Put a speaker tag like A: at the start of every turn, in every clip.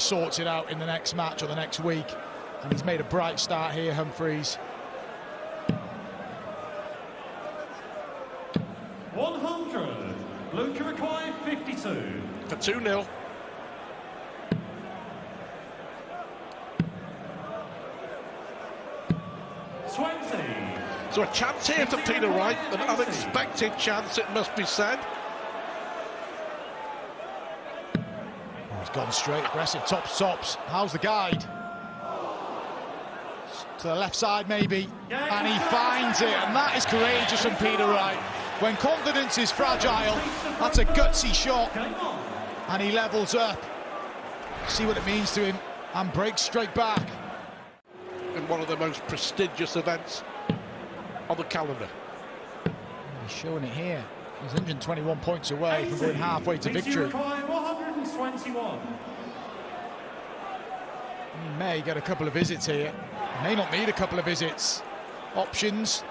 A: sorts it out in the next match or the next week. And he's made a bright start here, Humphries.
B: 100. Luke required 52.
C: For 2-0. So a chance here for Peter Wright, an unexpected chance, it must be said.
A: He's gone straight, aggressive, tops. How's the guide? To the left side, maybe, and he finds it, and that is courageous from Peter Wright. When confidence is fragile, that's a gutsy shot, and he levels up. See what it means to him, and breaks straight back.
C: In one of the most prestigious events on the calendar.
A: He's showing it here. He's 121 points away from going halfway to victory.
B: 121.
A: He may get a couple of visits here. He may not need a couple of visits. Options.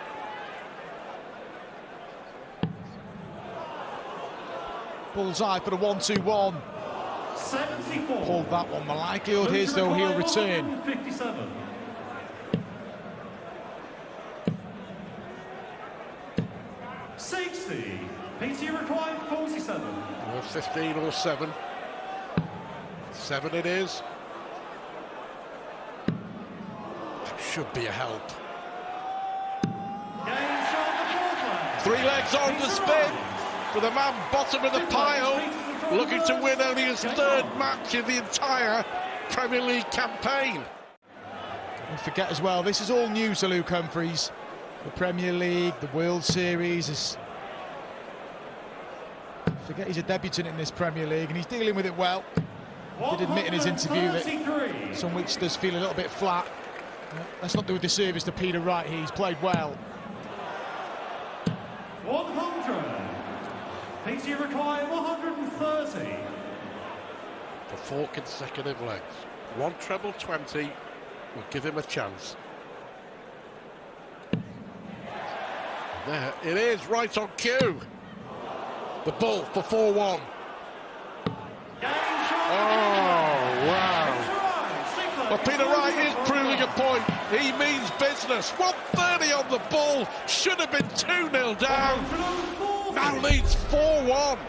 A: Bullseye for the 1-2-1.
B: 74.
A: Pulled that one. The likelihood is, though, he'll return.
B: 57. 60. PT required 47.
C: 15 or 7. 7 it is. Should be a help. 3 legs on the spin for the man bottom of the pile, looking to win only his 3rd match in the entire Premier League campaign.
A: Don't forget as well, this is all new to Luke Humphries. The Premier League, the World Series. Forget he's a debutant in this Premier League, and he's dealing with it well. He did admit in his interview that some weeks does feel a little bit flat. Let's not do a disservice to Peter Wright here. He's played well.
B: 100. PT required 130.
C: For 4 consecutive legs. 1 treble 20 will give him a chance. There it is, right on cue. The ball for 4-1. Oh, wow. Well, Peter Wright is proving a point. He means business. 130 on the ball. Should have been 2-0 down. Now leads 4-1.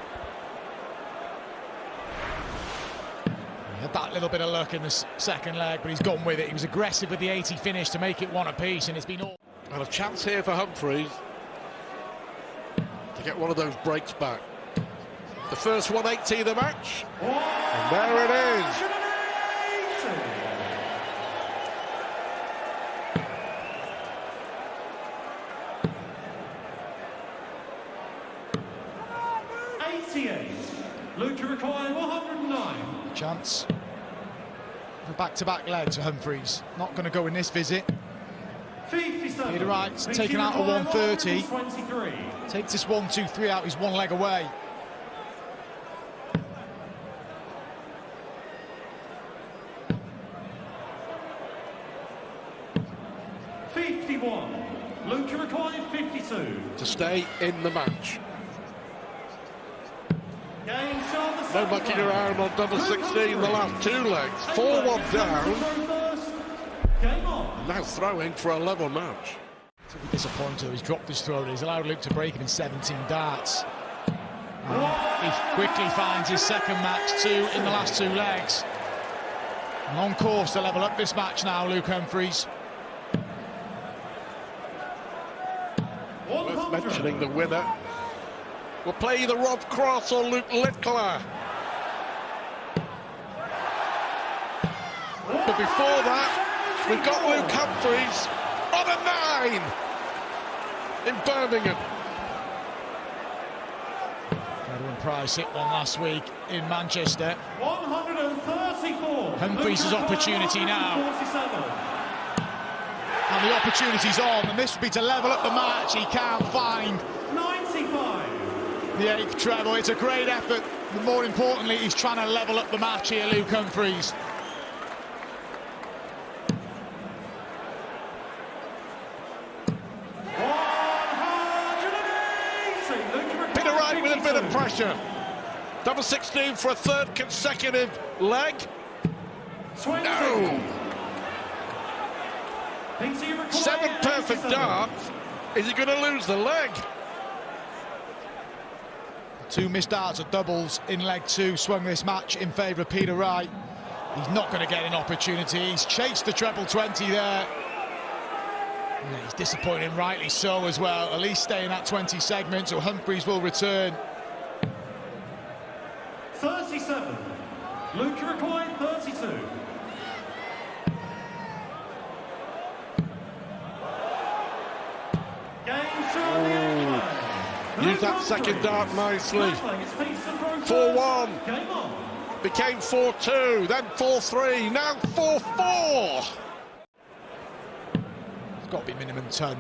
A: He had that little bit of luck in the second leg, but he's gone with it. He was aggressive with the 80 finish to make it 1 apiece, and it's been all...
C: And a chance here for Humphries to get one of those breaks back. The first 180 of the match. And there it is.
B: Luke required 109.
A: Chance for back-to-back legs for Humphries. Not going to go in this visit.
B: 57.
A: Peter Wright's taken out a 130. Takes this 1-2-3 out. He's 1 leg away.
B: Luke required 52.
C: To stay in the match. No mucking around on double 16 the last 2 legs. 4-1 down. Now throwing for a level match.
A: To be disappointed, he's dropped his throw. He's allowed Luke to break him in 17 darts. He quickly finds his 2nd match, 2 in the last 2 legs. And on course to level up this match now, Luke Humphries.
C: Worth mentioning the winner will play either Rob Cross or Luke Littler. But before that, we've got Luke Humphries on a 9 in Birmingham.
A: Gerwen Price hit one last week in Manchester.
B: 134.
A: Humphries' opportunity now.
B: 47.
A: And the opportunity's on, and this would be to level up the match. He can't find
B: 95.
A: The 8th treble. It's a great effort, but more importantly, he's trying to level up the match here, Luke Humphries.
C: Peter Wright with a bit of pressure. Double 16 for a 3rd consecutive leg.
B: 20.
C: No!
B: PC required
C: 7 perfect
B: 87.
C: darts. Is he going to lose the leg?
A: 2 missed darts at doubles in leg 2 swung this match in favour of Peter Wright. He's not going to get an opportunity. He's chased the treble 20 there. Yeah, he's disappointing, rightly so as well. At least staying at 20 segments, so Humphries will return.
B: 37. Luke required 32.
C: Use that second dart nicely. 4-1.
B: Game on.
C: Became 4-2, then 4-3, now 4-4.
A: It's got to be minimum ton.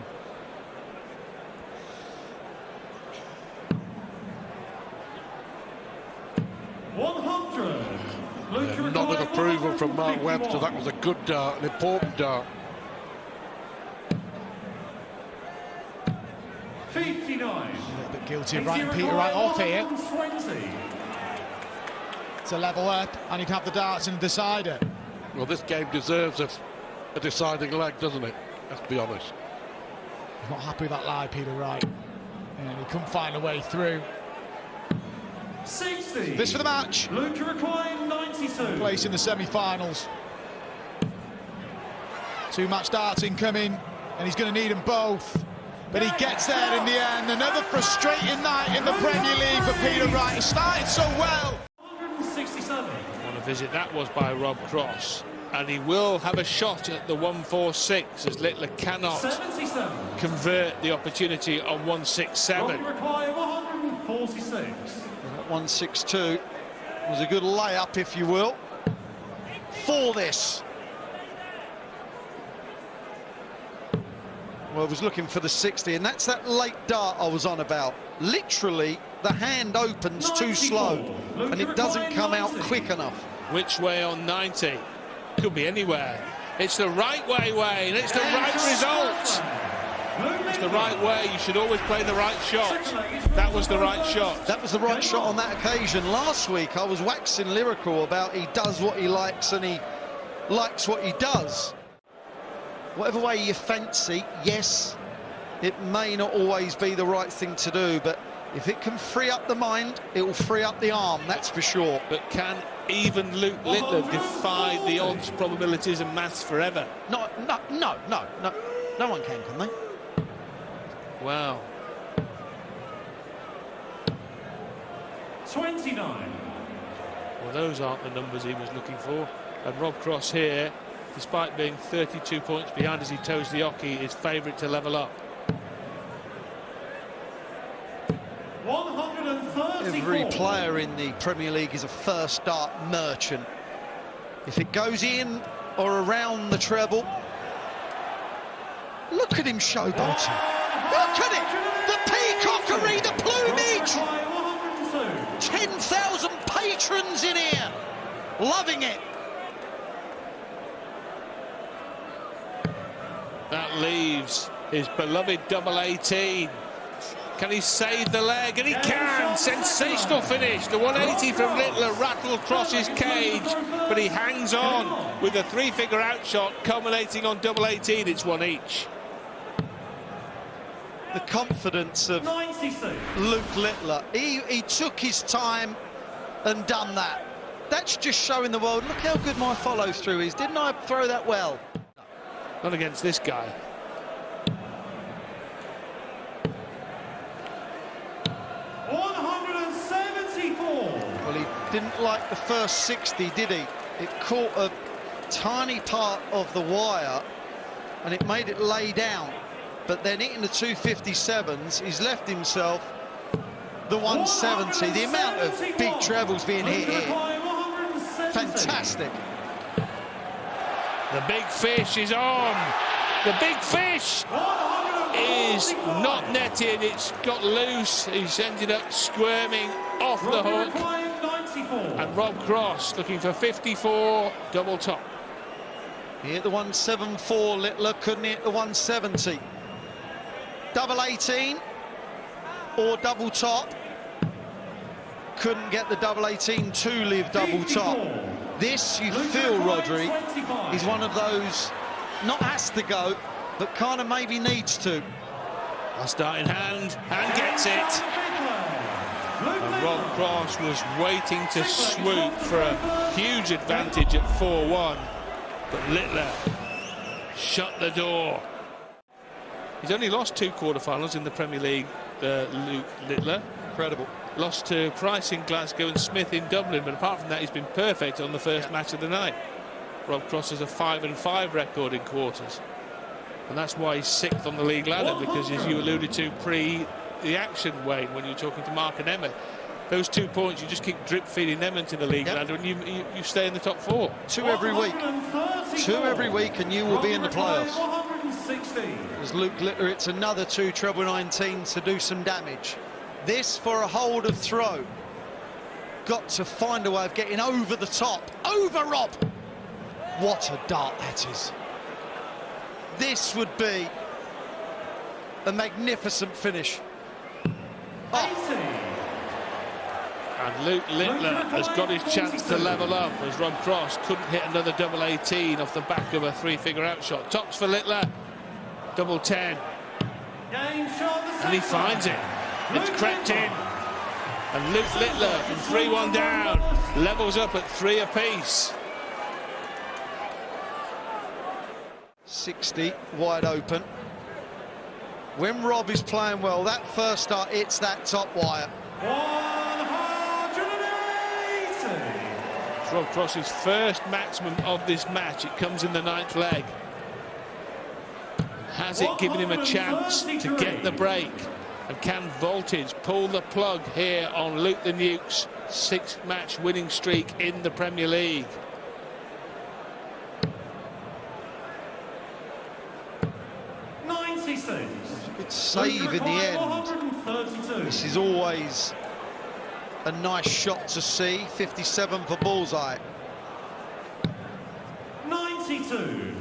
C: Nod of approval from Mark Webster. That was a good dart, an important dart.
B: 59.
A: A little bit guilty of writing Peter Wright off here.
B: 120.
A: To level up, and he'd have the darts and decider.
C: Well, this game deserves a deciding leg, doesn't it? Let's be honest.
A: He's not happy with that lie, Peter Wright. And he couldn't find a way through.
B: 60.
A: This for the match.
B: Luke required 92.
A: Place in the semi-finals. 2 match darts incoming, and he's going to need them both. But he gets there in the end. Another frustrating night in the Premier League for Peter Wright. He started so well.
B: 167.
D: What a visit that was by Rob Cross. And he will have a shot at the 146 as Littler cannot
B: 77.
D: convert the opportunity on 167.
B: Rob required 146.
E: That 162 was a good layup, if you will, for this. Well, I was looking for the 60, and that's that late dart I was on about. Literally, the hand opens too slow, and it doesn't come out quick enough.
D: Which way on 90? Could be anywhere. It's the right way, Wayne. It's the right result. It's the right way. You should always play the right shot. That was the right shot.
E: That was the right shot on that occasion. Last week, I was waxing lyrical about he does what he likes and he likes what he does. Whatever way you fancy, yes, it may not always be the right thing to do, but if it can free up the mind, it will free up the arm, that's for sure.
D: But can even Luke Littler defy the odds, probabilities and maths forever?
E: No one can they?
D: Wow.
B: 29.
D: Well, those aren't the numbers he was looking for. And Rob Cross here, despite being 32 points behind as he toes the hockey, is favourite to level up.
B: 134.
E: Every player in the Premier League is a first dart merchant. If it goes in or around the treble, look at him showboating. Look at it! The peacockery, the plumage! 10,000 patrons in here, loving it.
D: That leaves his beloved double 18. Can he save the leg? And he can! Sensational finish. The 180 from Littler rattled across his cage, but he hangs on with a 3-figure outshot culminating on double 18. It's 1 each.
E: The confidence of
B: 96.
E: Luke Littler. He took his time and done that. That's just showing the world, look how good my follow-through is. Didn't I throw that well?
D: Not against this guy.
B: 174.
E: Well, he didn't like the first 60, did he? It caught a tiny part of the wire and it made it lay down. But then hitting the 257s, he's left himself the 170. The amount of big trebles being hit here, fantastic.
D: The big fish is on. The big fish is not netted. It's got loose. He's ended up squirming off the hook. And Rob Cross looking for 54 double top.
E: He hit the 174, Littler couldn't hit the 170. Double 18 or double top. Couldn't get the double 18 to live double top. This, you feel, Rodri, is one of those, not has to go, but kind of maybe needs to.
D: A start in hand, and gets it. And Rob Cross was waiting to swoop for a huge advantage at 4-1, but Littler shut the door. He's only lost 2 quarterfinals in the Premier League, Luke Littler.
E: Incredible.
D: Lost to Price in Glasgow and Smith in Dublin, but apart from that, he's been perfect on the first match of the night. Rob Cross has a 5-5 record in quarters, and that's why he's 6th on the league ladder, because, as you alluded to pre the action, Wayne, when you were talking to Mark and Emma, those 2 points, you just keep drip feeding them into the league ladder, and you stay in the top 4.
E: 2 every week. 2 every week, and you will be in the playoffs. As Luke Littler, it's another 2 treble 19s to do some damage. This for a hold of throw. Got to find a way of getting over the top. Over Rob! What a dart that is. This would be a magnificent finish.
D: And Luke Littler has got his chance to level up, as Rob Cross couldn't hit another double 18 off the back of a 3-figure outshot. Tops for Littler, double 10. And he finds it. It's crept in. And Luke Littler from 3-1 down levels up at 3 apiece.
E: 60 wide open. When Rob is playing well, that first start, it's that top wire.
B: 180.
D: It's Rob Cross's first maximum of this match. It comes in the 9th leg. Has it given him a chance to get the break? And can Voltage pull the plug here on Luke the Nuke's 6-match winning streak in the Premier League?
E: Good save in the end. This is always a nice shot to see. 57 for bullseye.
B: 92.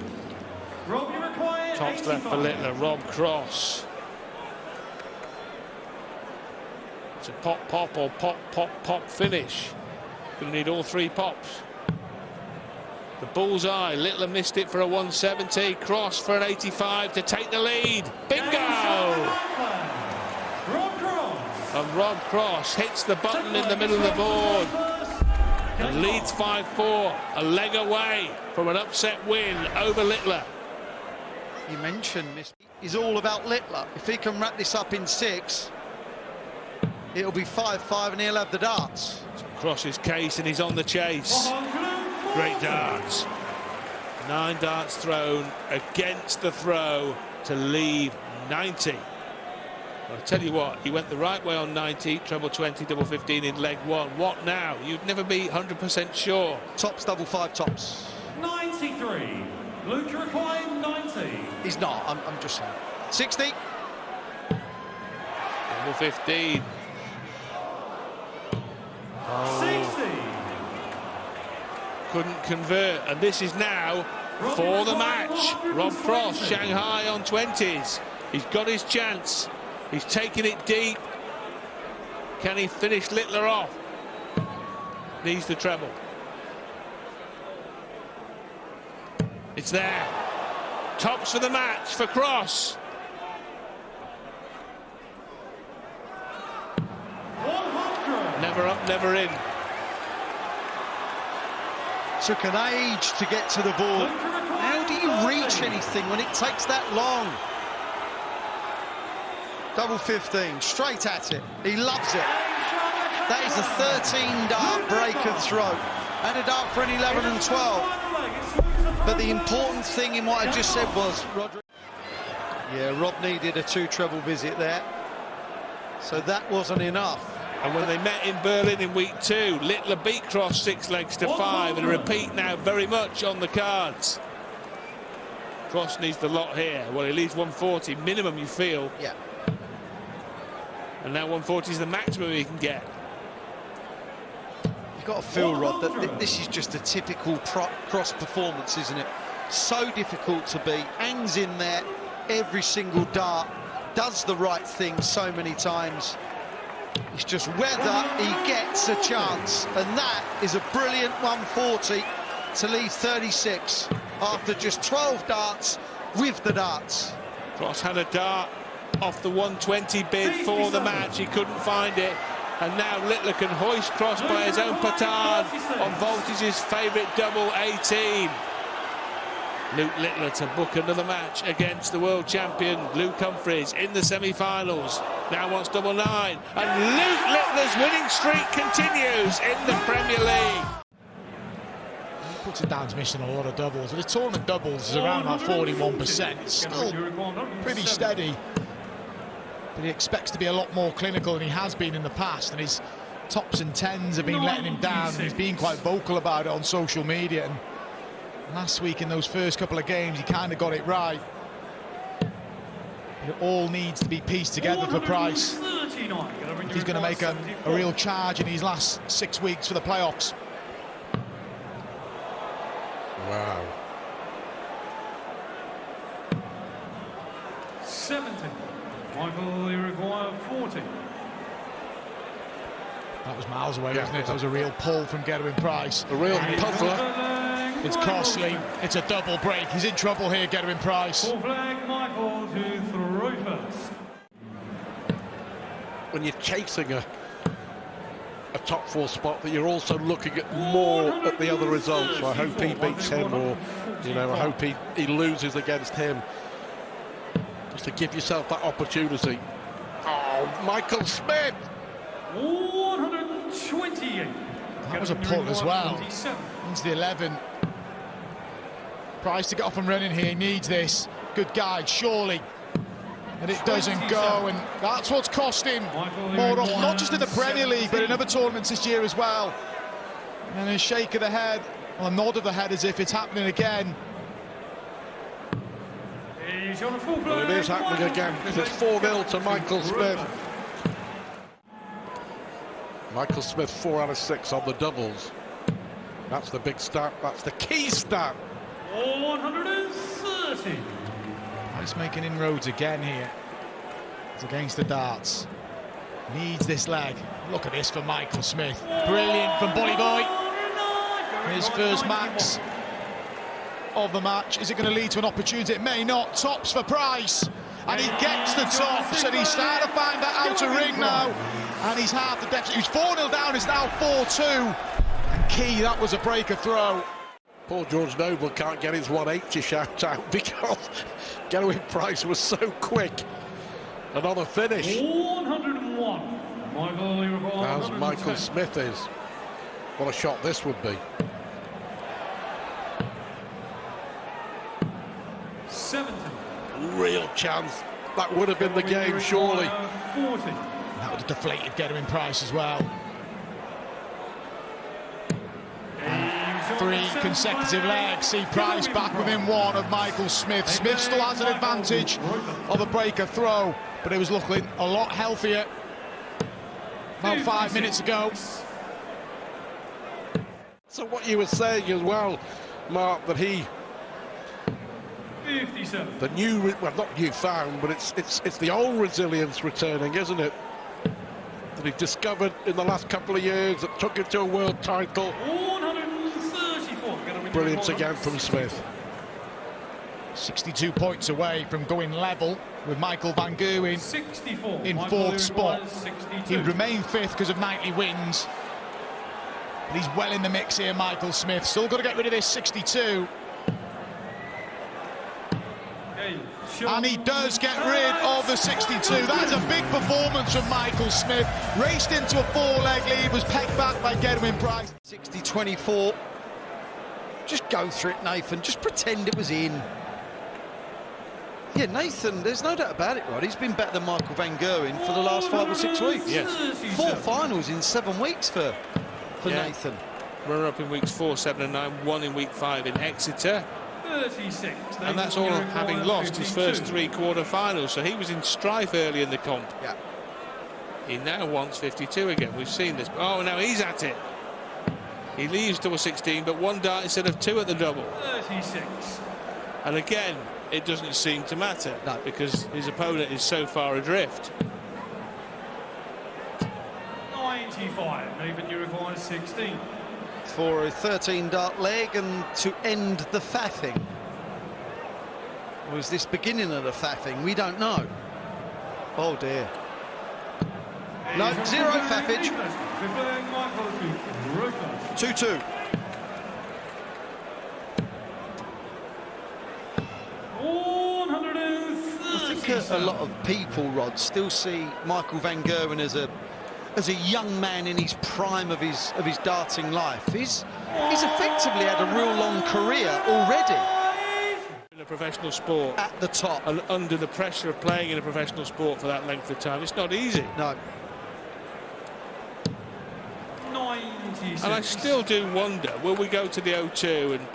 B: Rob, you require
D: Tops left for Littler. Rob Cross. It's a pop, pop, or pop, pop, pop finish. Going to need all 3 pops. The bullseye. Littler missed it for a 170. Cross for an 85 to take the lead. Bingo! And Rob Cross hits the button in the middle of the board and leads 5-4, a leg away from an upset win over Littler.
E: You mentioned this is all about Littler. If he can wrap this up in 6, it'll be 5-5 and he'll have the darts.
D: Cross his case and he's on the chase. Great darts. 9 darts thrown against the throw to leave 90. I'll tell you what, he went the right way on 90, treble 20, double 15 in leg 1. What now? You'd never be 100% sure.
E: Tops, double 5 tops.
B: 93. Luke, you require 90.
E: He's not, I'm just saying. 60.
D: Double 15.
B: 60.
D: Couldn't convert, and this is now for the match. Rob Cross, Shanghai on 20s. He's got his chance. He's taking it deep. Can he finish Littler off? Needs the treble. It's there. Tops for the match for Cross.
B: 100.
D: Never up, never in.
E: Took an age to get to the ball. How do you reach anything when it takes that long? Double 15, straight at it. He loves it. That is a 13-dart break of throw. And a dart for an 11 and 12. But the important thing in what I just said was, Rodri. Yeah, Rob needed a 2 treble visit there. So that wasn't enough.
D: And when they met in Berlin in week 2, Littler beat Cross 6 legs to 5, and a repeat now very much on the cards. Cross needs the lot here. Well, he leads 140 minimum, you feel.
E: Yeah.
D: And now 140 is the maximum he can get.
E: You've got to feel, Rod, that this is just a typical Cross performance, isn't it? So difficult to beat. Hangs in there every single dart. Does the right thing so many times. It's just whether he gets a chance. And that is a brilliant 140 to leave 36 after just 12 darts with the darts.
D: Cross had a dart off the 120 bid for the match. He couldn't find it. And now Littler can hoist Cross by his own petard on Voltage's favourite double 18. Luke Littler to book another match against the world champion Luke Humphries in the semi-finals. Now wants double 9. And Luke Littler's winning streak continues in the Premier League.
A: He puts it down to missing a lot of doubles. But his tournament doubles is around about 41%. It's still pretty steady. But he expects to be a lot more clinical than he has been in the past, and his tops and tens have been letting him down, and he's been quite vocal about it on social media. And last week in those first couple of games he kind of got it right. It all needs to be pieced together for Price if he's going to make a real charge in these last 6 weeks for the playoffs.
C: Wow.
B: 70. Michael, you require 40.
A: That was miles away, wasn't it? That was a real pull from Gerwen Price.
C: A real puzzler.
A: It's costly. It's a double break. He's in trouble here, Gerwen Price.
B: Full flag, Michael to throw first.
C: When you're chasing a top 4 spot, that you're also looking at more at the other results. So I hope he beats him, or I hope he loses against him, just to give yourself that opportunity. Oh, Michael Smith!
B: 128.
A: That was a pull as well. Into the 11. Price to get off and running here. He needs this. Good guide, surely. And it doesn't go, and that's what's cost him more often, not just in the Premier League, but in other tournaments this year as well. And a shake of the head, or a nod of the head as if it's happening again.
C: Well, it is happening again, because it's 4-0 to Michael Smith. Michael Smith 4 out of 6 on the doubles. That's the big stat. That's the key stat.
B: 130.
A: He's making inroads again here. It's against the darts. Needs this leg. Look at this for Michael Smith. Brilliant from Bolly Boy. His first max of the match. Is it going to lead to an opportunity? It may not. Tops for Price. And he gets the tops, and he's starting to find that outer ring now. And he's half the deficit. He was 4-0 down, it's now 4-2. And key, that was a breaker throw.
C: Poor George Noble can't get his 180 shout out because Gerwen Price was so quick. And on a finish.
B: 101.
C: As Michael Smith is. What a shot this would be.
B: 70.
C: Real chance. That would have been the game, surely.
B: 40.
A: That would have deflated Gerwen Price as well. 3 consecutive legs. See Price back within 1 of Michael Smith. Smith still has an advantage of a breaker throw, but it was looking a lot healthier about 5 minutes ago.
C: So what you were saying as well, Mark, that he
B: 57.
C: the new, well, not newfound, but it's the old resilience returning, isn't it? That he discovered in the last couple of years that took him to a world title.
B: 134.
C: Brilliant again from Smith.
A: 62 points away from going level with Michael van Gerwen
B: 64.
A: in 4th spot. He would remain 5th because of nightly wins. But he's well in the mix here, Michael Smith. Still got to get rid of this 62. And he does get rid of the 62. That is a big performance from Michael Smith. Raced into a 4-leg lead, was pegged back by Gerwen Price.
E: 60-24. Just go through it, Nathan. Just pretend it was in. Yeah, Nathan, there's no doubt about it, right? He's been better than Michael van Gerwen for the last 5 or 6 weeks.
D: Yes.
E: 4 finals in 7 weeks for Nathan.
D: Runner up in weeks 4, 7 and 9, 1 in week 5 in Exeter.
B: 36.
D: And that's all having lost his first 3 quarter-finals, so he was in strife early in the comp.
E: Yeah.
D: He now wants 52 again. We've seen this. Oh, now he's at it. He leaves double 16, but 1 dart instead of 2 at the double.
B: 36.
D: And again, it doesn't seem to matter, because his opponent is so far adrift.
B: 16.
E: For a 13-dart leg and to end the faffing. Or is this beginning of the faffing? We don't know. Oh dear. No, zero faffage. 2-2. I think a lot of people, Rod, still see Michael van Gerwen as a young man in his prime of his darting life. He's effectively had a real long career already.
D: In a professional sport.
E: At the top.
D: And under the pressure of playing in a professional sport for that length of time, it's not easy.
E: No.
B: 96.
D: And I still do wonder, will we go to the O2 and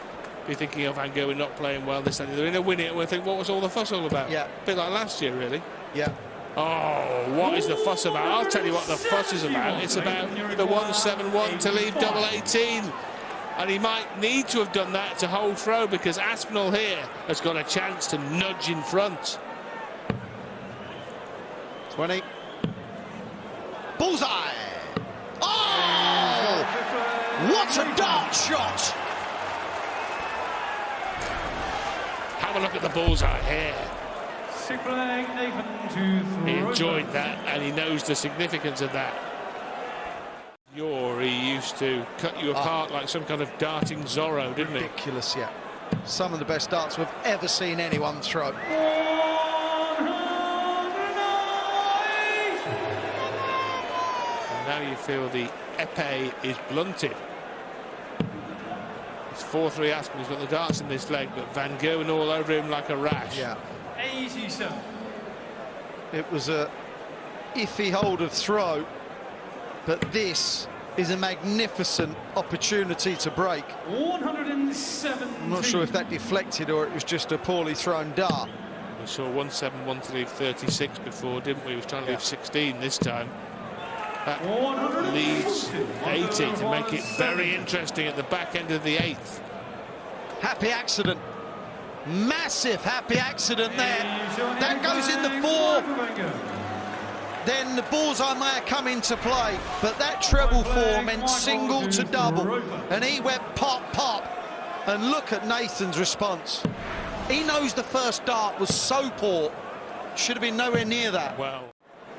D: be thinking of Van Gerwen not playing well this and they're in a win it, and we'll think, what was all the fuss all about?
E: Yeah.
D: A bit like last year, really.
E: Yeah.
D: Oh, what is the fuss about? I'll tell you what the fuss is about. It's about the 171 to leave double 18. And he might need to have done that to hold throw, because Aspinall here has got a chance to nudge in front.
E: 20. Bullseye! Oh! What a dart shot!
D: Have a look at the bullseye here. He enjoyed that, and he knows the significance of that. He used to cut you apart like some kind of darting Zorro, didn't he?
E: Ridiculous, yeah. Some of the best darts we've ever seen anyone throw.
D: And now you feel the épée is blunted. It's 4-3 Aspinall's got the darts in this leg, but Van Gerwen all over him like a rash.
E: Yeah.
B: 87.
E: It was a iffy hold of throw, but this is a magnificent opportunity to break.
B: 107.
E: I'm not sure if that deflected or it was just a poorly thrown dart.
D: We saw 171 to leave 36 before, didn't we? He was trying to leave 16 this time. That leaves 80 to make it very interesting at the back end of the 8th.
E: Happy accident. Massive happy accident there. That goes in the 4. Then the bullseye may come into play, but that treble 4 meant single to double, and he went pop, pop. And look at Nathan's response. He knows the first dart was so poor, should have been nowhere near that.
D: Well,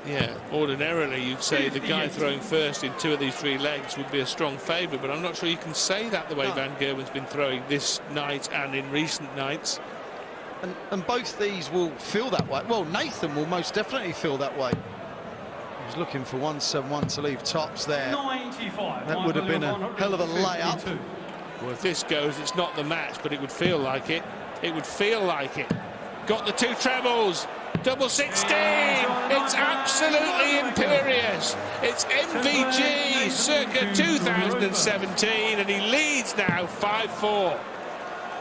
D: yeah, ordinarily you'd say the guy throwing first in 2 of these 3 legs would be a strong favourite, but I'm not sure you can say that the way Van Gerwen's been throwing this night and in recent nights.
E: And both these will feel that way. Well, Nathan will most definitely feel that way. He was looking for 171 to leave tops there.
B: 95.
E: That would have been a hell of a layup.
D: Well, if this goes, it's not the match, but it would feel like it. It would feel like it. Got the 2 trebles. Double 16. It's absolutely imperious. It's MVG circa 2017, and he leads now 5-4.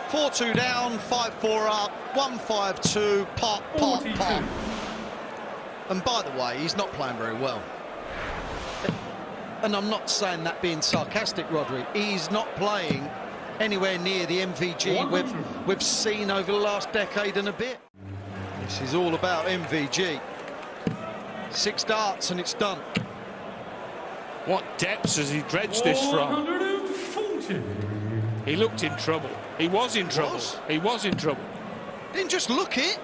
E: 4-2 down, 5-4 up, 1-5-2, pop, pop, pop. And by the way, he's not playing very well. And I'm not saying that being sarcastic, Rodri. He's not playing anywhere near the MVG we've seen over the last decade and a bit. This is all about MVG. 6 darts and it's done.
D: What depths has he dredged this from?
B: 140.
D: He looked in trouble. He was in trouble. He was in trouble.
E: Didn't just look it.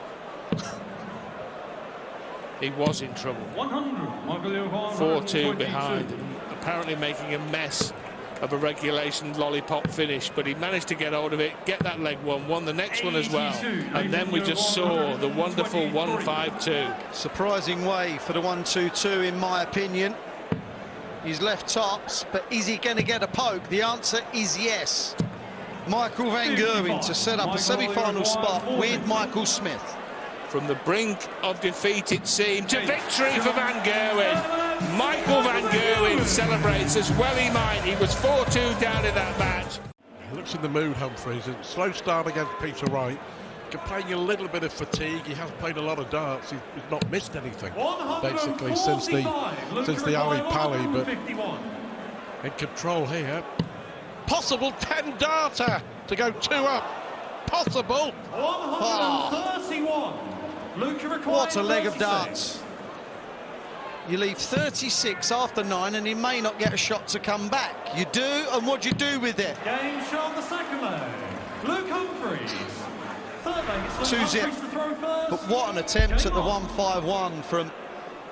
D: He was in trouble. 4-2 behind, apparently making a mess of a regulation lollipop finish, but he managed to get hold of it, get that leg one, won the next one as well, and then we just saw the wonderful 1-5-2.
E: Surprising way for the 1-2-2, in my opinion. He's left tops, but is he going to get a poke? The answer is yes. Michael van Gerwen to set up a semi-final spot with Michael Smith.
D: From the brink of defeat, it seemed, to victory for Van Gerwen. Michael van Gerwen celebrates as well he might. He was 4-2 down in that match.
C: He looks in the mood, Humphries. A slow start against Peter Wright. Complaining a little bit of fatigue. He has played a lot of darts. He's not missed anything, basically, since the Ali Pally, but in control here. Possible 10-darter to go 2 up. Possible.
B: 131.
E: What a leg of darts. You leave 36 after 9 and you may not get a shot to come back. You do, and what do you do with it?
B: Game shot the second leg. Luke Humphries. Third leg, it's Luke
E: 2-0.
B: Humphries to throw first.
E: But what an attempt at
B: Game
E: the
B: on.
E: 1-5-1 from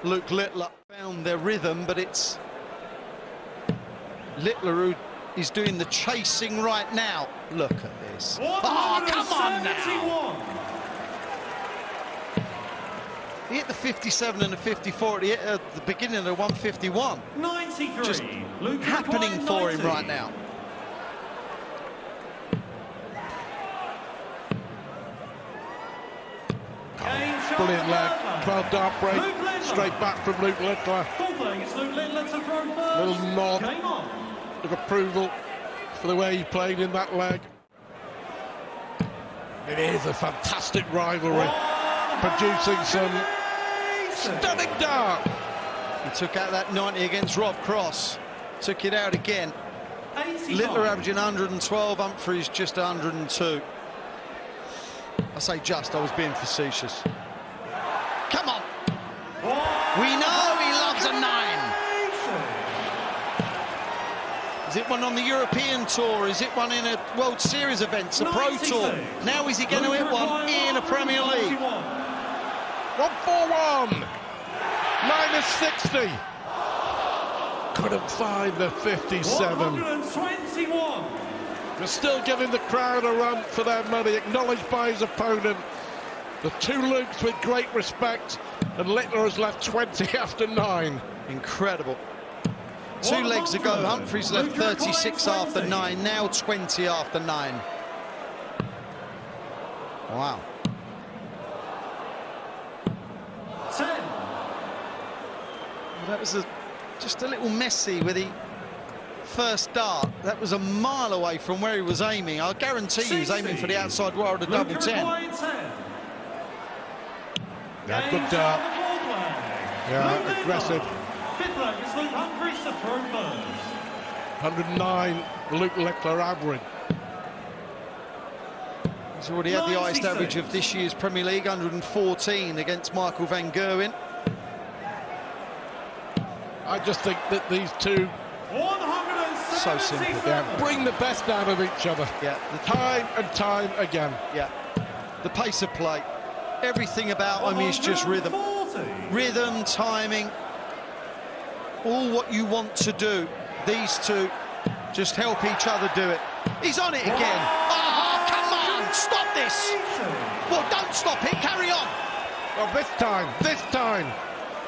E: Luke Littler. Found their rhythm, but it's Littler who is doing the chasing right now. Look at this. Oh, come on now!
B: 171.
E: He hit the 57 and the 54 at the beginning of the 151.
B: 93.
E: Just
B: Luke
E: happening
B: Humphries,
E: for him
B: 90.
E: right now.
B: Game shot
C: Brilliant
B: the
C: leg.
B: third leg.
C: 12 dart break.
B: Luke Littler.
C: Straight back from Luke Littler.
B: Fourth leg, it's Luke Littler to throw first.
C: Little nod
B: Game on.
C: of approval for the way he played in that leg. It is a fantastic rivalry, producing some stunning dart.
E: He took out that 90 against Rob Cross. Took it out again.
B: 85.
E: Littler averaging 112, Humphries just 102. I say just, I was being facetious. Come on. We know he loves a 9. Is it one on the European Tour? Is it one in a World Series event, a Pro Tour? Now is he going to hit one in a Premier League?
C: 141. Minus 60. Couldn't find the 57.
B: 121.
C: They're still giving the crowd a run for their money, acknowledged by his opponent. The two Lukes with great respect, and Littler has left 20 after 9.
E: Incredible. 2 legs ago, Humphries left 36 after 9, now 20 after 9. Wow.
B: 10.
E: That was just a little messy with the first dart. That was a mile away from where he was aiming. I guarantee he was aiming for the outside wire of the double 10.
C: Yeah, good dart. Yeah, aggressive.
B: Fifth leg, it's Luke Humphries to throw first.
C: 109, Luke Littler average.
E: He's already had the highest
B: 96.
E: average of this year's Premier League, 114 against Michael van Gerwen.
C: I just think that these two,
B: 177.
E: So simple.
C: yeah, bring the best out of each other.
E: Yeah,
C: Time and time again.
E: yeah. The pace of play, everything about him is just rhythm.
B: 140.
E: Rhythm, timing, all what you want to do. These two just help each other do it. He's on it again. Oh, come on, stop this. Well, don't stop it, carry on.
C: Well, this time.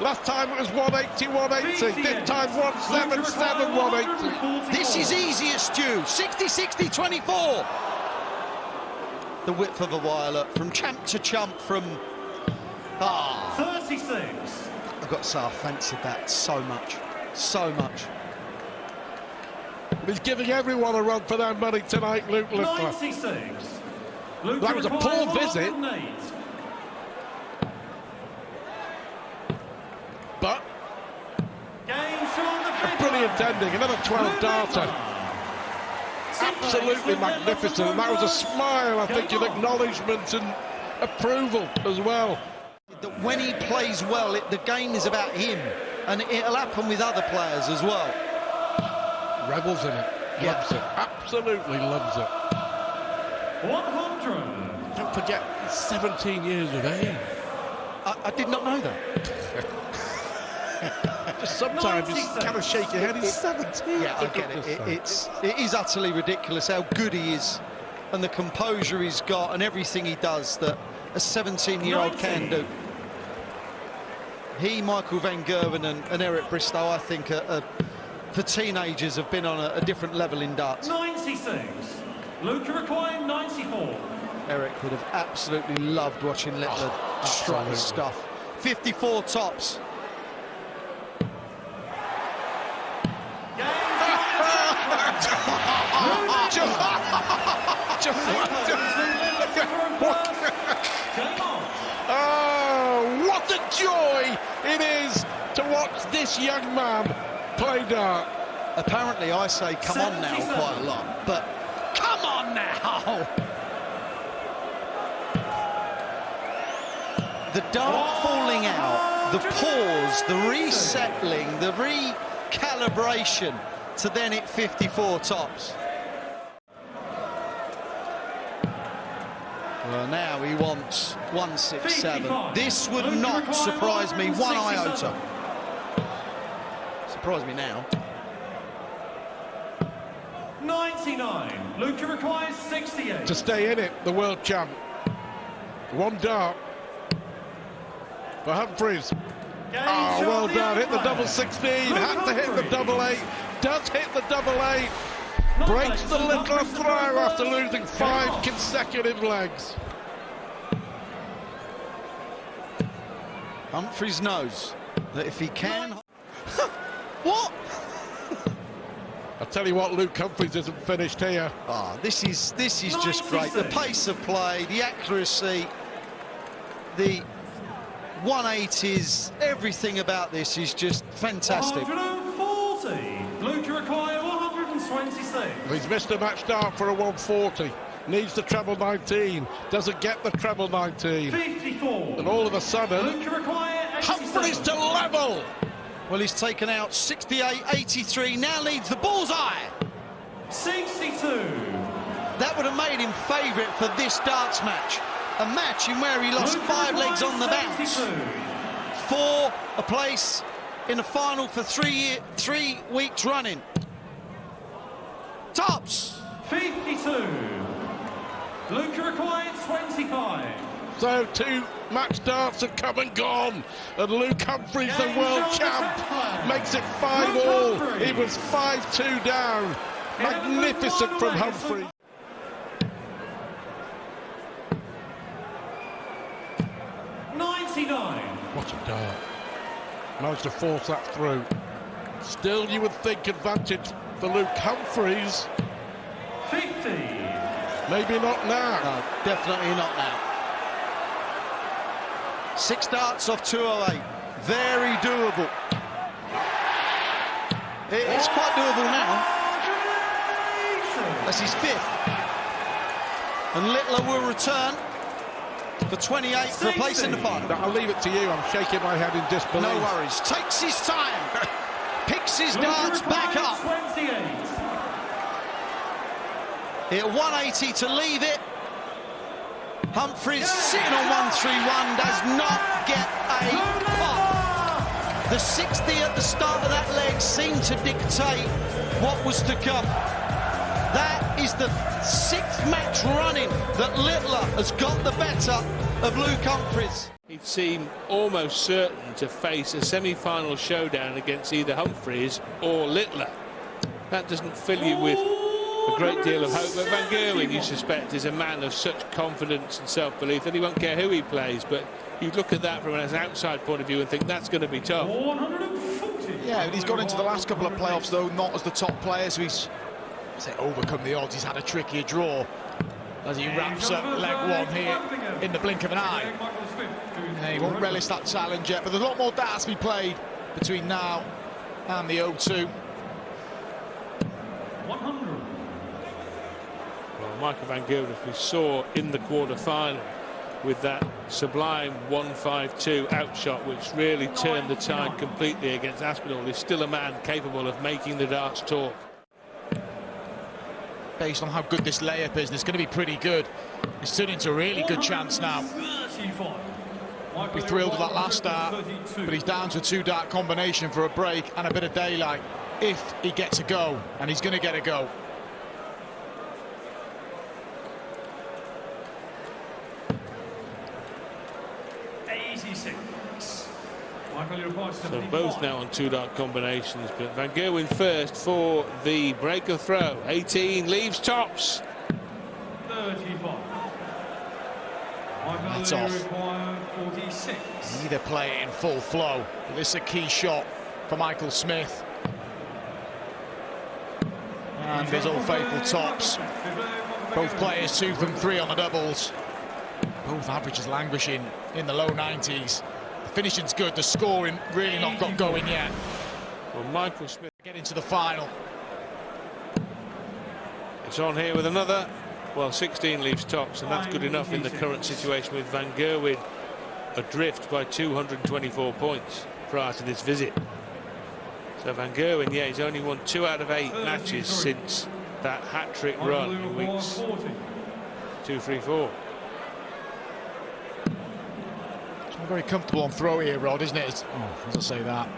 C: Last time it was 180, 180. This time 177, 180.
E: This is easier, Stu. 60, 60, 24. The width of a wire, look, from champ to chump, from...
B: 36.
E: I've got to say, I fancied that so much. So much.
C: He's giving everyone a run for their money tonight, Luke Littler.
B: 96.
C: That was a poor visit. But a brilliant ending, another 12 darter. Absolutely magnificent. And that was a smile, I think, in acknowledgement and approval as well.
E: That when he plays well, the game is about him, and it'll happen with other players as well.
C: Revels in it, loves it, absolutely loves it.
B: 100.
C: Don't forget, he's 17 years of age.
E: I did not know that.
C: Just sometimes you kind of shake your head. He's 17.
E: Yeah, I get it. It is utterly ridiculous how good he is, and the composure he's got, and everything he does that a 17-year-old can do. He, Michael van Gerwen and Eric Bristow, I think, for teenagers, have been on a different level in darts.
B: 96. Luke Humphries, 94.
E: Eric would have absolutely loved watching Littler strut his stuff. 54 tops.
C: Oh, what a joy it is to watch this young man play dart.
E: Apparently, I say "come on now" quite a lot, but come on now! The dart falling out the pause, the resettling, the recalibration to then hit 54 tops. Well, now he wants 167. This would not surprise me one iota. Surprise me now.
B: 99. Luca requires 68.
C: To stay in it, the world champ. One dart for Humphries. Oh, well done. Hit the double 16. Had to hit the double 8. Does hit the double 8. Breaks the Littler throw after losing 5 consecutive legs.
E: Humphries knows that if he can... What?
C: I tell you what, Luke Humphries isn't finished here.
E: Ah, this is just great. The pace of play, the accuracy, the 180s, everything about this is just fantastic.
B: 140. Luca requires 126.
C: He's missed a match start for a 140. Needs the treble 19. Doesn't get the treble 19.
B: 54.
C: And all of a sudden,
B: Luca requires 87.
C: Humphries to level.
E: Well, he's taken out 68, 83, now leads the bullseye.
B: 62.
E: That would have made him favourite for this darts match. A match in where he lost 5 legs on the bounce. 4 a place in the final for 3 weeks running. Tops.
B: 52. Luca requires 25.
C: So 2 match darts have come and gone, and Luke Humphries, the world champ, makes it 5-all. He was 5-2 down. Magnificent from Humphries. What a dart. Managed to force that through. Still, you would think advantage for Luke Humphries.
B: 50.
C: Maybe not now.
E: No, definitely not now. 6 darts off 208. Very doable. It's quite doable now. That's his 5th. And Littler will return for 28 for a place in the final.
C: I'll leave it to you. I'm shaking my head in disbelief.
E: No worries. Takes his time. Picks his darts back up.
B: 28.
E: Hit 180 to leave it. Humphries sitting on 131, does not get a pop. The 60 at the start of that leg seemed to dictate what was to come. That is the 6th match running that Littler has got the better of Luke Humphries.
D: He'd seemed almost certain to face a semi-final showdown against either Humphries or Littler. That doesn't fill you with a great deal of hope, but Van Gerwen, you suspect, is a man of such confidence and self-belief that he won't care who he plays, but you look at that from an outside point of view and think that's going to be tough.
B: 140.
A: Yeah, but he's gone into the last couple of playoffs, though, not as the top player, so he's overcome the odds. He's had a trickier draw as he wraps up leg 1 here in the blink of an eye. And he won't relish that challenge yet, but there's a lot more darts to be played between now and the O2.
B: 100.
D: Well, Michael Van Gerwen, as we saw in the quarter-final, with that sublime 152 outshot, which really turned the tide completely against Aspinall, is still a man capable of making the darts talk.
A: Based on how good this layup is, it's going to be pretty good. It's turned into a really good chance now. Be thrilled with that last start, but he's down to a 2-dart combination for a break and a bit of daylight if he gets a go, and he's going to get a go.
D: So both now on 2-dart combinations, but Van Gerwen first for the break of throw. 18 leaves tops.
B: 35.
A: That's off.
B: 46.
A: Either play it in full flow, but this is a key shot for Michael Smith. And there's all faithful tops. Both players 2 from 3 on the doubles. Both averages languishing in the low 90s. The finishing's good, the scoring really not got going yet.
D: Well, Michael Smith
A: Get into the final.
D: is on here with another. Well, 16 leaves tops, and that's good enough in the current situation with Van Gerwen adrift by 224 points prior to this visit. So Van Gerwen, yeah, he's only won 2 out of 8 matches since that hat-trick run in weeks 2, 3, 4.
A: It's not very comfortable on throw here, Rod, isn't it? As I say that,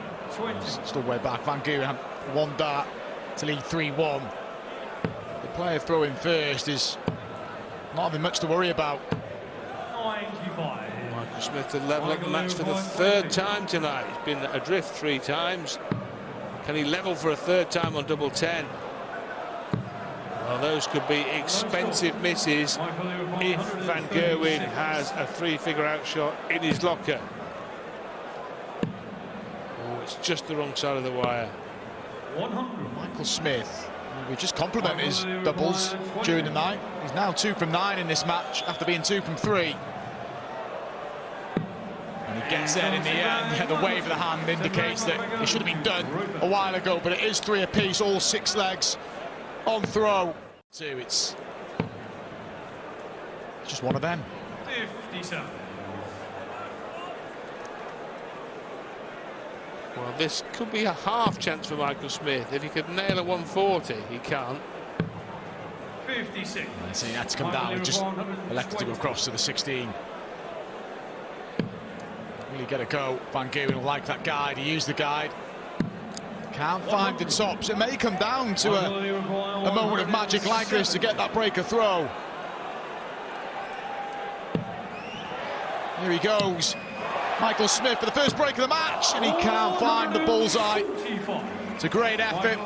A: still way back. Van Gerwen had 1 dart to lead 3-1. The player throwing first is not having much to worry about.
B: 95.
D: Michael Smith to level up the match for the 3rd time tonight. He's been adrift 3 times. Can he level for a 3rd time on double 10? Well, those could be expensive misses if Van Gerwen has a 3-figure out shot in his locker. Oh, it's just the wrong side of the wire.
B: 100.
A: Michael Smith, we just complimented his doubles during the night. He's now 2 from 9 in this match after being 2 from 3. And he gets there in the end. Yeah, the wave of the hand indicates that it should have been done a while ago, but it is 3 apiece, all 6 legs on throw. 2, it's just one of them.
B: 57.
D: Well, this could be a half chance for Michael Smith. If he could nail a 140, he can't.
B: 56.
A: So he had to come down and just elected to go across to the 16. Really get a go. Van Gerwen will like that guide. He used the guide. Can't find the tops. It may come down to a moment of magic like this to get that breaker throw. Here he goes. Michael Smith for the first break of the match, and he can't find the bullseye. It's a great effort.
D: It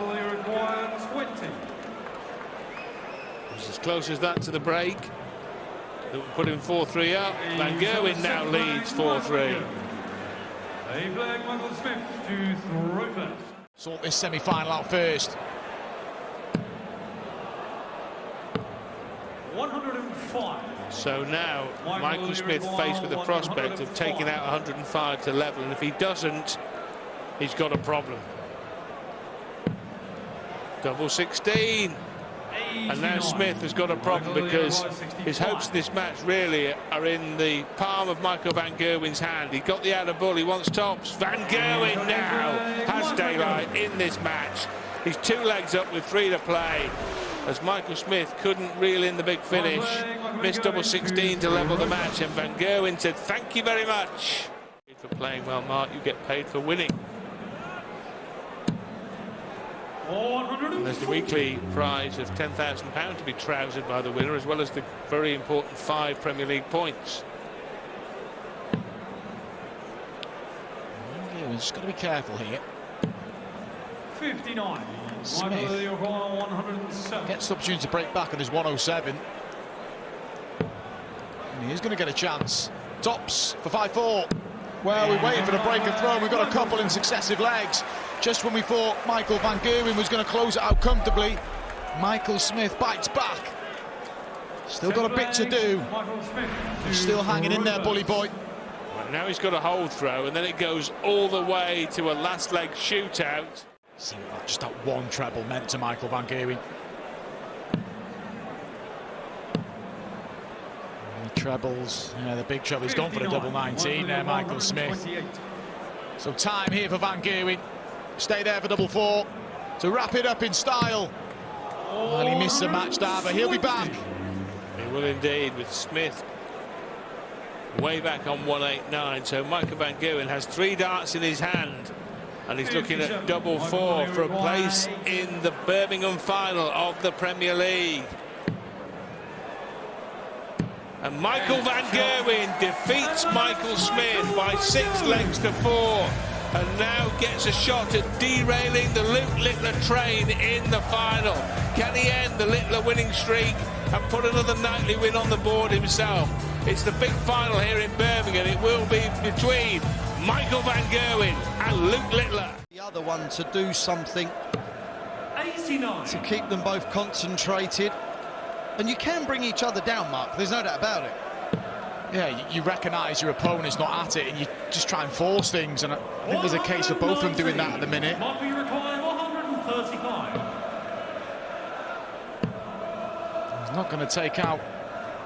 D: was as close as that to the break. That would put him 4-3 up. Van Gerwen now leads 4-3.
B: Michael Smith to throw first.
A: Sort this semi-final out first.
B: 105.
D: So now Michael Smith faced with the prospect of taking out 105 to level, and if he doesn't, he's got a problem. Double 16. And now Smith has got a problem because his hopes in this match really are in the palm of Michael Van Gerwen's hand. He got the outer bull, he wants tops. Van Gerwen now has daylight in this match. He's 2 legs up with 3 to play, as Michael Smith couldn't reel in the big finish. Missed double 16 to level the match, and Van Gerwen said, "Thank you very much for playing well, Mark. You get paid for winning." And there's the weekly prize of £10,000 to be trousered by the winner, as well as the very important 5 Premier League points.
A: He's got to be careful here.
B: 59.
A: Smith gets the opportunity to break back, and there's 107. And he's going to get a chance. Tops for 5-4. Well, we're waiting for the break of throw. We've got a couple in successive legs. Just when we thought Michael Van Gerwen was going to close it out comfortably, Michael Smith bites back. Still got a bit to do. He's still hanging in there, bully boy.
D: Well, now he's got a hold throw, and then it goes all the way to a last leg shootout.
A: See what just that one treble meant to Michael Van Gerwen. The trebles, yeah, the big treble. He's gone for the double 19 there, Michael Smith. So time here for Van Gerwen. Stay there for double 4 to wrap it up in style. Well, he missed the match there, but he'll be back.
D: He will indeed, with Smith way back on 189. So Michael Van Gerwen has 3 darts in his hand, and he's looking at double 4 for a place in the Birmingham final of the Premier League. And Michael Van Gerwen defeats Michael Smith by 6 legs to 4, and now gets a shot at derailing the Luke Littler train in the final. Can he end the Littler winning streak and put another nightly win on the board himself? It's the big final here in Birmingham. It will be between Michael Van Gerwen and Luke Littler.
E: The other one to do something
B: 89.
E: to keep them both concentrated. And you can bring each other down, Mark. There's no doubt about it.
A: Yeah, you recognise your opponent's not at it, and you just try and force things. And I think there's a case for both of them doing that at the minute.
B: Might be required 135.
A: He's not going to take out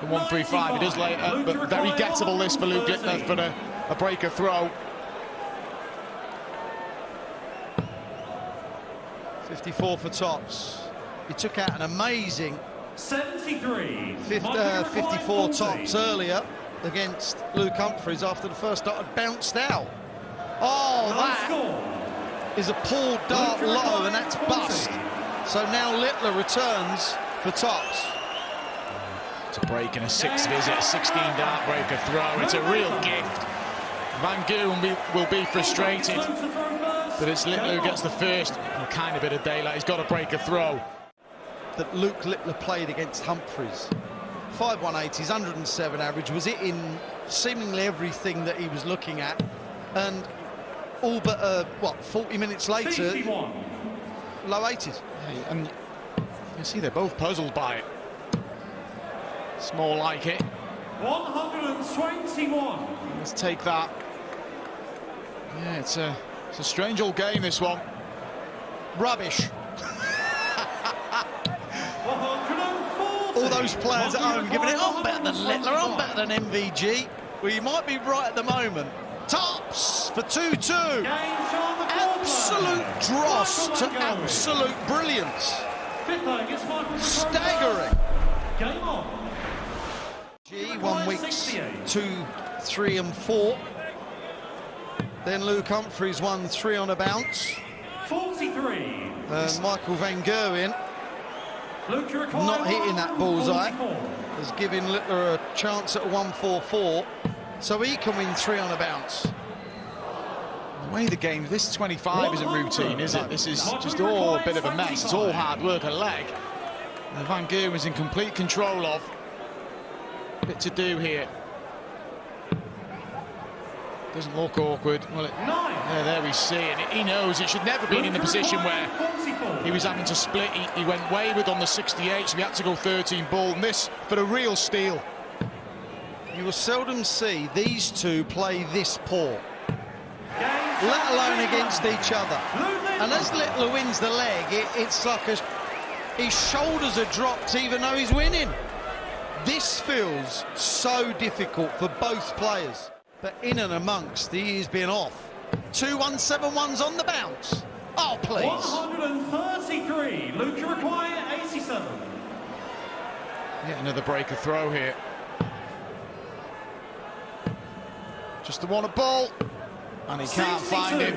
A: the 135. He does later, but very gettable list for Luke Littler for a breaker throw.
E: 54 for tops. He took out an amazing
B: 73.
E: 54 tops earlier against Luke Humphries after the first dart had bounced out. Oh, that is a poor dart low, and that's bust. So now Littler returns for tops.
A: To break in a 6th visit, a 16-dart breaker throw. It's a real gift. Van Gerwen will be frustrated that it's Littler who gets the first kind of bit of daylight. He's got to break a throw.
E: That Luke Littler played against Humphries. 5.180s, 107 average, was it in seemingly everything that he was looking at, and all but 40 minutes later,
B: 61.
E: low 80s.
A: And you see they're both puzzled by it. It's more like it.
B: 121.
A: Let's take that. Yeah, it's a strange old game, this one.
E: Rubbish.
B: 140.
E: All those players at home giving it on better than Littler, on better than MVG. Well, you might be right at the moment. Tops for 2-2. Absolute dross to absolute brilliance. Staggering.
B: Game on.
E: G, 1 weeks, 2, 3 and 4. Then Luke Humphries won 3 on a bounce.
B: 43.
E: Michael Van Gerwen not hitting that bullseye, has given Littler a chance at a 144, so he can win 3 on a bounce.
A: The way the game, this 25 isn't routine, is it? This is just all a bit of a mess. It's all hard work, a leg. And Van Gerwen's in complete control of. Bit to do here. Doesn't look awkward. Well, there we see it. He knows it should never been in the position where he was having to split. He went wayward on the 68, so he had to go 13 ball. And this for a real steal.
E: You will seldom see these two play this poor, let alone against each other. And as Littler wins the leg, it's like his shoulders are dropped even though he's winning. This feels so difficult for both players. But in and amongst, he is being off. 2 171s on the bounce. Oh, please.
B: 133. Luke, you require 87.
A: Yet another breaker throw here. Just the one at ball. And he can't find it.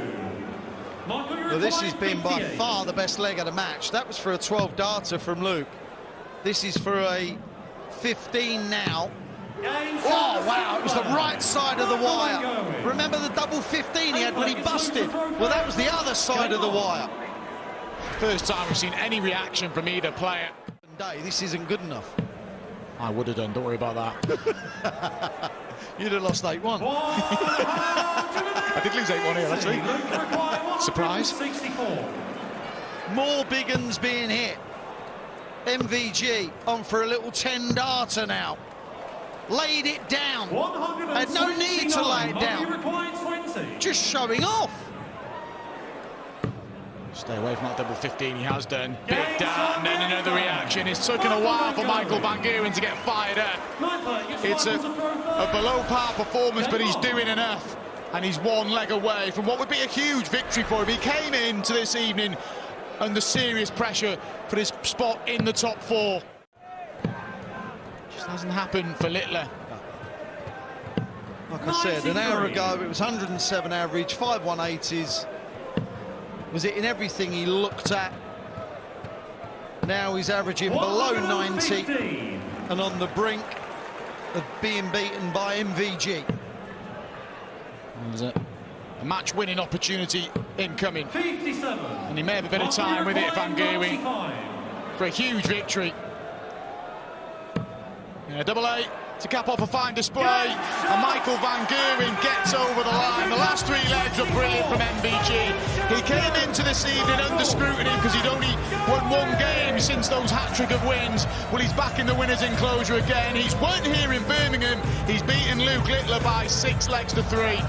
E: Well, this has been by far the best leg of the match. That was for a 12-darter from Luke. This is for a 15 now. Oh, wow, it was the right side of the wire. Remember the double 15 he had when he busted? Well, that was the other side of the wire.
A: First time we've seen any reaction from either player.
E: This isn't good enough.
A: I would have done, don't worry about that.
E: You'd have lost 8-1.
A: I did lose 8-1 here, actually. Surprise.
B: 64.
E: More big uns being hit. MVG on for a little 10-darter now. Laid it down. Had no need to lay it down. Just showing off.
A: Stay away from that double 15, he has done. Big dart, and then another reaction. It's taken a while for Michael Van Gerwen to get fired up. It's a below par performance, but he's doing enough. And he's one leg away from what would be a huge victory for him. He came into this evening under serious pressure for his spot in the top 4. Just hasn't happened for Littler.
E: Like I said, an hour ago it was 107 average, 5 180s. Was it in everything he looked at? Now he's averaging below 90 and on the brink of being beaten by MVG.
A: There's a match-winning opportunity incoming.
B: 57.
A: And he may have a bit of time with it, Van Gerwen, for a huge victory. Yeah, double 8 to cap off a fine display, and Michael Van Gerwen gets over the line. The last 3 legs were brilliant from MVG. He came into this evening under scrutiny because he'd only won 1 game since those hat-trick of wins. Well, he's back in the winner's enclosure again. He's won here in Birmingham. He's beaten Luke Littler by 6 legs to 3.